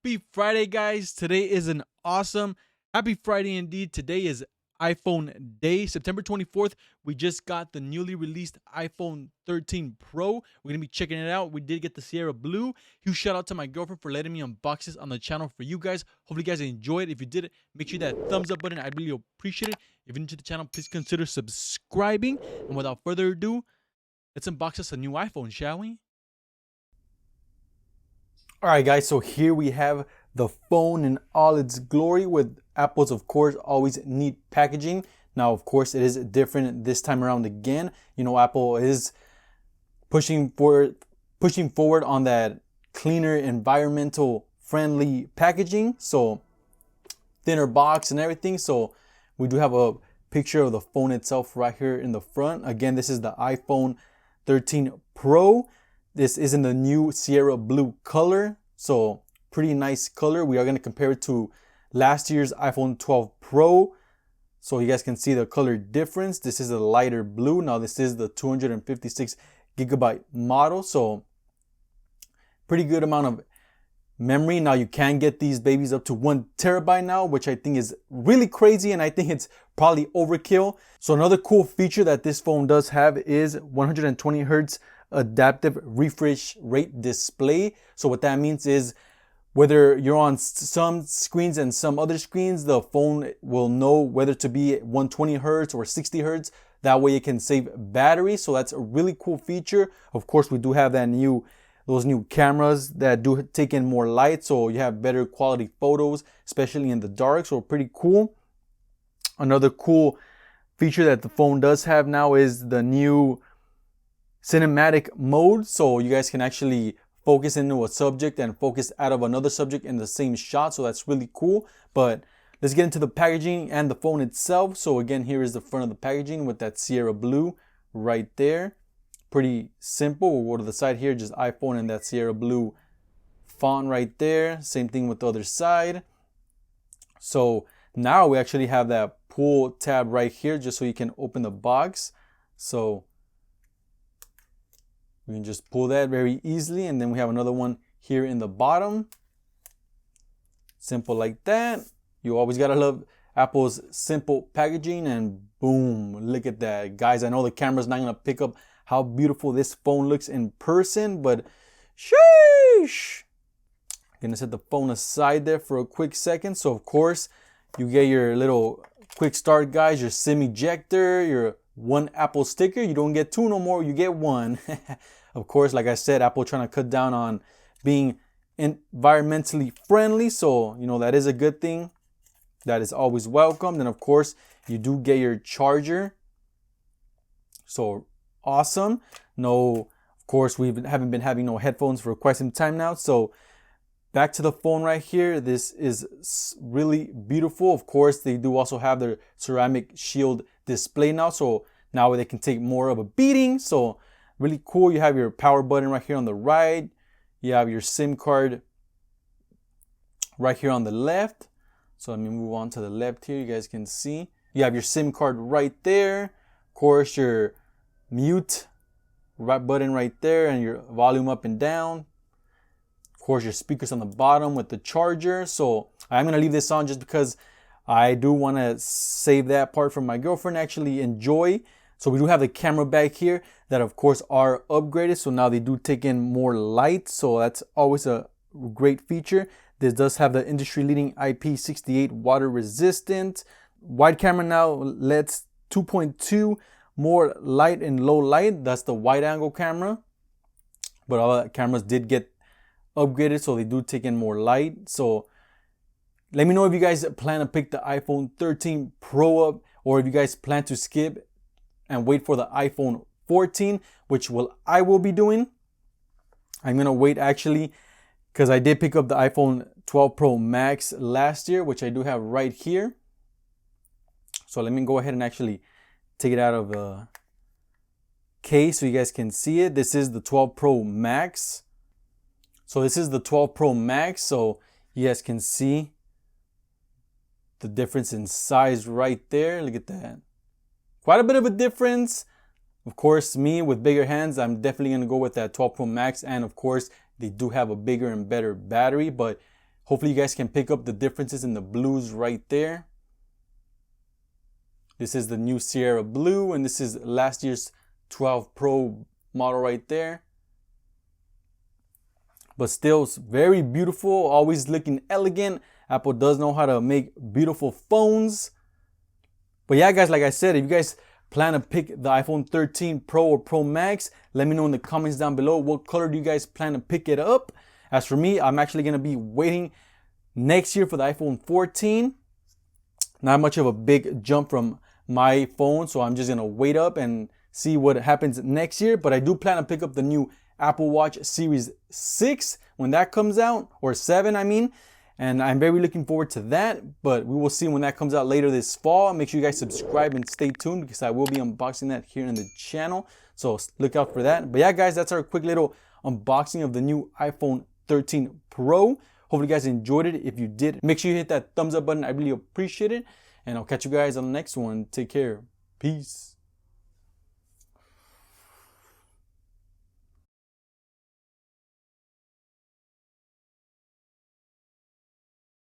Happy Friday, guys. Today is an awesome, happy Friday indeed. Today is iPhone Day, September 24th. We just got the newly released iPhone 13 Pro. We're going to be checking it out. We did get the Sierra Blue. Huge shout out to my girlfriend for letting me unbox this on the channel for you guys. Hopefully, you guys enjoyed. If you did, make sure that thumbs up button. I'd really appreciate it. If you're new to the channel, please consider subscribing. And without further ado, let's unbox us a new iPhone, shall we? Alright guys, so here we have the phone in all its glory with Apple's, of course, always neat packaging. Now, of course, it is different this time around again. You know, Apple is pushing forward on that cleaner, environmental friendly packaging. So thinner box and everything. So we do have a picture of the phone itself right here in the front. Again, this is the iPhone 13 Pro. This is in the new Sierra Blue color, so pretty nice color. We are going to compare it to last year's iPhone 12 Pro, so you guys can see the color difference. This is a lighter blue. Now this is the 256 gigabyte model, so pretty good amount of memory. Now you can get these babies up to 1 terabyte now, which I think is really crazy, and I think it's probably overkill. So another cool feature that this phone does have is 120 Hertz adaptive refresh rate display. So what that means is whether you're on some screens and some other screens, the phone will know whether to be 120 Hertz or 60 Hertz. That way it can save battery. So that's a really cool feature. Of course, we do have those new cameras that do take in more light, so you have better quality photos, especially in the dark. So pretty cool. Another cool feature that the phone does have now is the new cinematic mode, so you guys can actually focus into a subject and focus out of another subject in the same shot. So that's really cool. But let's get into the packaging and the phone itself. So again, here is the front of the packaging with that Sierra Blue right there. Pretty simple. We'll go to the side here, just iPhone and that Sierra Blue font right there. Same thing with the other side. So now we actually have that pull tab right here just so you can open the box. So we can just pull that very easily, and then we have another one here in the bottom. Simple like that. You always gotta love Apple's simple packaging, and boom, look at that. Guys, I know the camera's not gonna pick up how beautiful this phone looks in person, but sheesh. I'm gonna set the phone aside there for a quick second. So of course, you get your little quick start, guys, your SIM ejector, your one Apple sticker. You don't get two no more, you get one. Of course, like I said, Apple trying to cut down on being environmentally friendly. So, you know, that is a good thing. That is always welcome. Then, of course, you do get your charger. So, awesome. No, of course, we haven't been having no headphones for quite some time now. So, back to the phone right here. This is really beautiful. Of course, they do also have their ceramic shield display now. So, now they can take more of a beating. So, really cool. You have your power button right here on the right. You have your SIM card right here on the left. So let me move on to the left here. You guys can see. You have your SIM card right there. Of course, your mute button right there and your volume up and down. Of course, your speakers on the bottom with the charger. So I'm going to leave this on just because I do want to save that part for my girlfriend to actually enjoy. So we do have the camera back here that of course are upgraded. So now they do take in more light. So that's always a great feature. This does have the industry leading IP68 water resistant. Wide camera now lets 2.2 more light and low light. That's the wide angle camera. But all the cameras did get upgraded, so they do take in more light. So let me know if you guys plan to pick the iPhone 13 Pro up, or if you guys plan to skip and wait for the iPhone 14, which I will be doing. I'm gonna wait actually because I did pick up the iPhone 12 Pro Max last year, which I do have right here. So let me go ahead and actually take it out of the case so you guys can see it. This is the 12 Pro Max. So this is the 12 Pro Max. So you guys can see the difference in size right there. Look at that. Quite a bit of a difference. Of course, me with bigger hands, I'm definitely going to go with that 12 Pro Max. And of course, they do have a bigger and better battery. But Hopefully you guys can pick up the differences in the blues right there. This is the new Sierra Blue, and this is last year's 12 Pro model right there. But still very beautiful, always looking elegant. Apple does know how to make beautiful phones. But yeah, guys, like I said, if you guys plan to pick the iPhone 13 Pro or Pro Max, let me know in the comments down below. What color do you guys plan to pick it up? As for me, I'm actually going to be waiting next year for the iPhone 14. Not much of a big jump from my phone, so I'm just going to wait up and see what happens next year. But I do plan to pick up the new Apple Watch Series 6 when that comes out, or 7 I mean, and I'm very looking forward to that. But we will see when that comes out later this fall. Make sure you guys subscribe and stay tuned, because I will be unboxing that here in the channel, so look out for that. But yeah, guys, that's our quick little unboxing of the new iPhone 13 Pro. Hopefully you guys enjoyed it. If you did, make sure you hit that thumbs up button. I really appreciate it, and I'll catch you guys on the next one. Take care. Peace.